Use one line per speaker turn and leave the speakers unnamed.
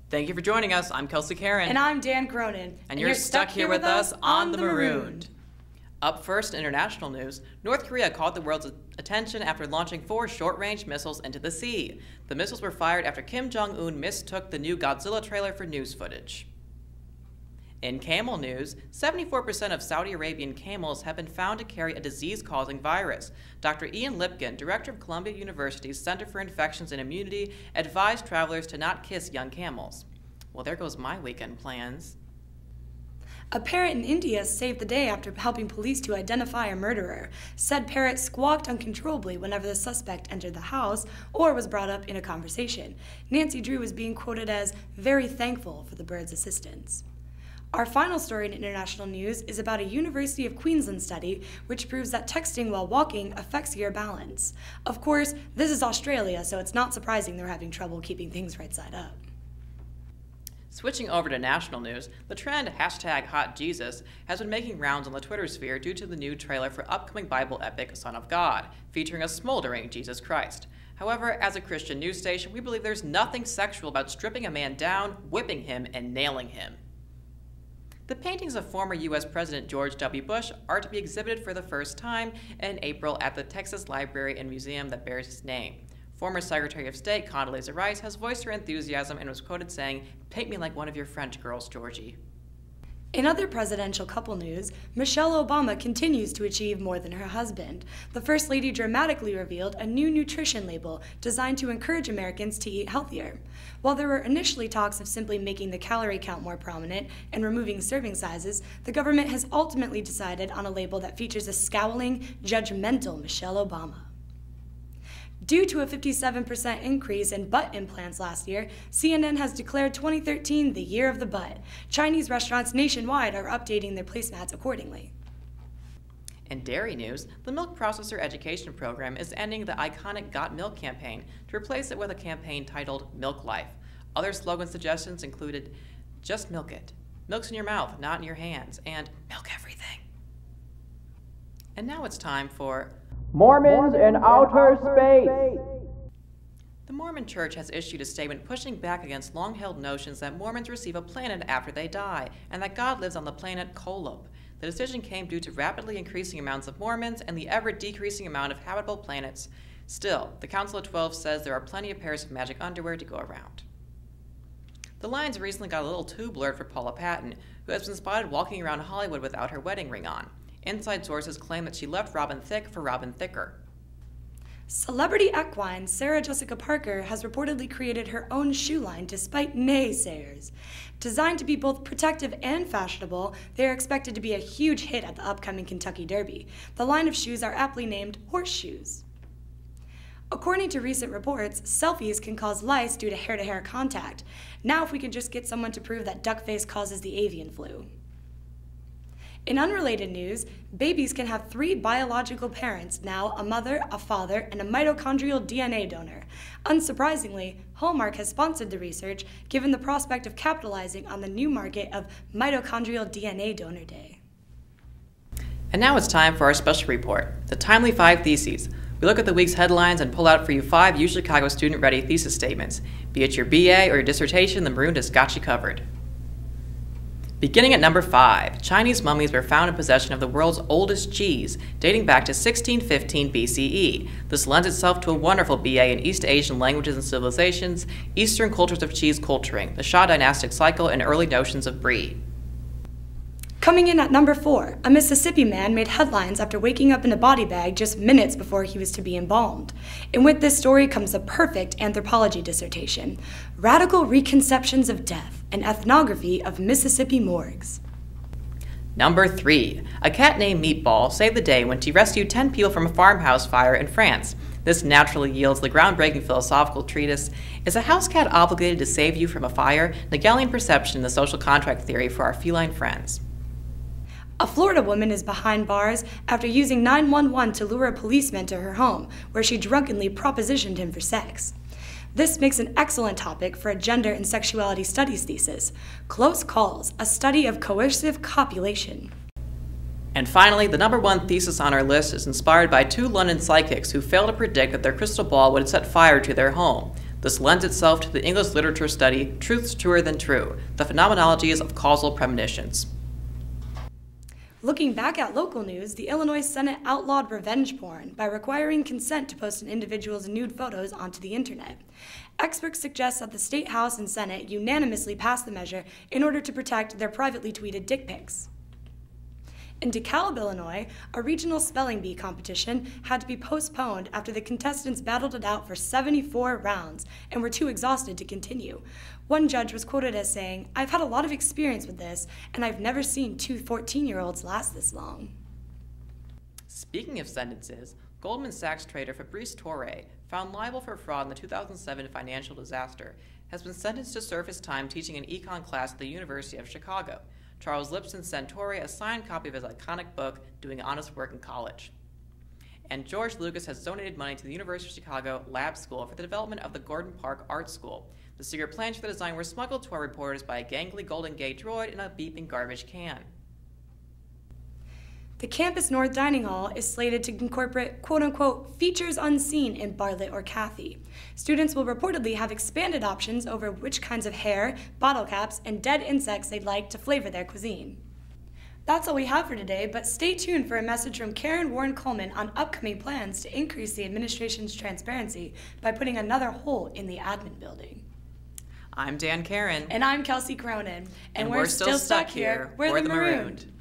Thank you for joining us. I'm Kelsey Karen.
And I'm Dan Cronin.
And you're stuck here with us on the Marooned. Up first, international news. North Korea caught the world's attention after launching 4 short-range missiles into the sea. The missiles were fired after Kim Jong-un mistook the new Godzilla trailer for news footage. In camel news, 74% of Saudi Arabian camels have been found to carry a disease-causing virus. Dr. Ian Lipkin, director of Columbia University's Center for Infections and Immunity, advised travelers to not kiss young camels. Well, there goes my weekend plans.
A parrot in India saved the day after helping police to identify a murderer. Said parrot squawked uncontrollably whenever the suspect entered the house or was brought up in a conversation. Nancy Drew was being quoted as very thankful for the bird's assistance. Our final story in international news is about a University of Queensland study which proves that texting while walking affects your balance. Of course, this is Australia, so it's not surprising they're having trouble keeping things right side up.
Switching over to national news, the trend #HotJesus has been making rounds on the Twitter sphere due to the new trailer for upcoming Bible epic Son of God, featuring a smoldering Jesus Christ. However, as a Christian news station, we believe there's nothing sexual about stripping a man down, whipping him, and nailing him. The paintings of former U.S. President George W. Bush are to be exhibited for the first time in April at the Texas Library and Museum that bears his name. Former Secretary of State Condoleezza Rice has voiced her enthusiasm and was quoted saying, "Paint me like one of your French girls, Georgie."
In other presidential couple news, Michelle Obama continues to achieve more than her husband. The First Lady dramatically revealed a new nutrition label designed to encourage Americans to eat healthier. While there were initially talks of simply making the calorie count more prominent and removing serving sizes, the government has ultimately decided on a label that features a scowling, judgmental Michelle Obama. Due to a 57% increase in butt implants last year, CNN has declared 2013 the year of the butt. Chinese restaurants nationwide are updating their placemats accordingly.
In dairy news, the Milk Processor Education Program is ending the iconic Got Milk campaign to replace it with a campaign titled Milk Life. Other slogan suggestions included, "Just milk it," "Milk's in your mouth, not in your hands," and "Milk everything." And now it's time for Mormons in Outer Space. The Mormon Church has issued a statement pushing back against long-held notions that Mormons receive a planet after they die, and that God lives on the planet Kolob. The decision came due to rapidly increasing amounts of Mormons and the ever-decreasing amount of habitable planets. Still, the Council of 12 says there are plenty of pairs of magic underwear to go around. The lines recently got a little too blurred for Paula Patton, who has been spotted walking around Hollywood without her wedding ring on. Inside sources claim that she left Robin Thicke for Robin Thicker.
Celebrity equine Sarah Jessica Parker has reportedly created her own shoe line despite naysayers. Designed to be both protective and fashionable, they are expected to be a huge hit at the upcoming Kentucky Derby. The line of shoes are aptly named horseshoes. According to recent reports, selfies can cause lice due to hair-to-hair contact. Now if we can just get someone to prove that duck face causes the avian flu. In unrelated news, babies can have 3 biological parents now, a mother, a father, and a mitochondrial DNA donor. Unsurprisingly, Hallmark has sponsored the research, given the prospect of capitalizing on the new market of Mitochondrial DNA Donor Day.
And now it's time for our special report, the Timely 5 Theses. We look at the week's headlines and pull out for you 5 U-Chicago student-ready thesis statements. Be it your BA or your dissertation, the Maroon has got you covered. Beginning at number 5, Chinese mummies were found in possession of the world's oldest cheese, dating back to 1615 BCE. This lends itself to a wonderful BA in East Asian languages and civilizations, Eastern cultures of cheese culturing, the Shah dynastic cycle, and early notions of brie.
Coming in at number 4, a Mississippi man made headlines after waking up in a body bag just minutes before he was to be embalmed. And with this story comes a perfect anthropology dissertation, Radical Reconceptions of Death, an ethnography of Mississippi morgues.
Number 3, a cat named Meatball saved the day when she rescued 10 people from a farmhouse fire in France. This naturally yields the groundbreaking philosophical treatise, Is a House Cat Obligated to Save You from a Fire? Hegelian Perception and the Social Contract Theory for Our Feline Friends.
A Florida woman is behind bars after using 911 to lure a policeman to her home, where she drunkenly propositioned him for sex. This makes an excellent topic for a gender and sexuality studies thesis, Close Calls, a study of coercive copulation.
And finally, the number one thesis on our list is inspired by two London psychics who failed to predict that their crystal ball would set fire to their home. This lends itself to the English literature study, Truth's Truer Than True, the phenomenologies of causal premonitions.
Looking back at local news, the Illinois Senate outlawed revenge porn by requiring consent to post an individual's nude photos onto the internet. Experts suggest that the State House and Senate unanimously passed the measure in order to protect their privately tweeted dick pics. In DeKalb, Illinois, a regional spelling bee competition had to be postponed after the contestants battled it out for 74 rounds and were too exhausted to continue. One judge was quoted as saying, "I've had a lot of experience with this, and I've never seen two 14-year-olds last this long."
Speaking of sentences, Goldman Sachs trader Fabrice Touré, found liable for fraud in the 2007 financial disaster, has been sentenced to serve his time teaching an econ class at the University of Chicago. Charles Lipson sent Touré a signed copy of his iconic book, Doing Honest Work in College. And George Lucas has donated money to the University of Chicago Lab School for the development of the Gordon Park Art School. The secret plans for the design were smuggled to our reporters by a gangly Golden Gate droid in a beeping garbage can.
The Campus North Dining Hall is slated to incorporate quote-unquote features unseen in Bartlett or Cathy. Students will reportedly have expanded options over which kinds of hair, bottle caps, and dead insects they'd like to flavor their cuisine. That's all we have for today, but stay tuned for a message from Karen Warren Coleman on upcoming plans to increase the administration's transparency by putting another hole in the admin building.
I'm Dan Cronin.
And I'm Kelsey Cronin.
And we're still stuck here. We're the Marooned.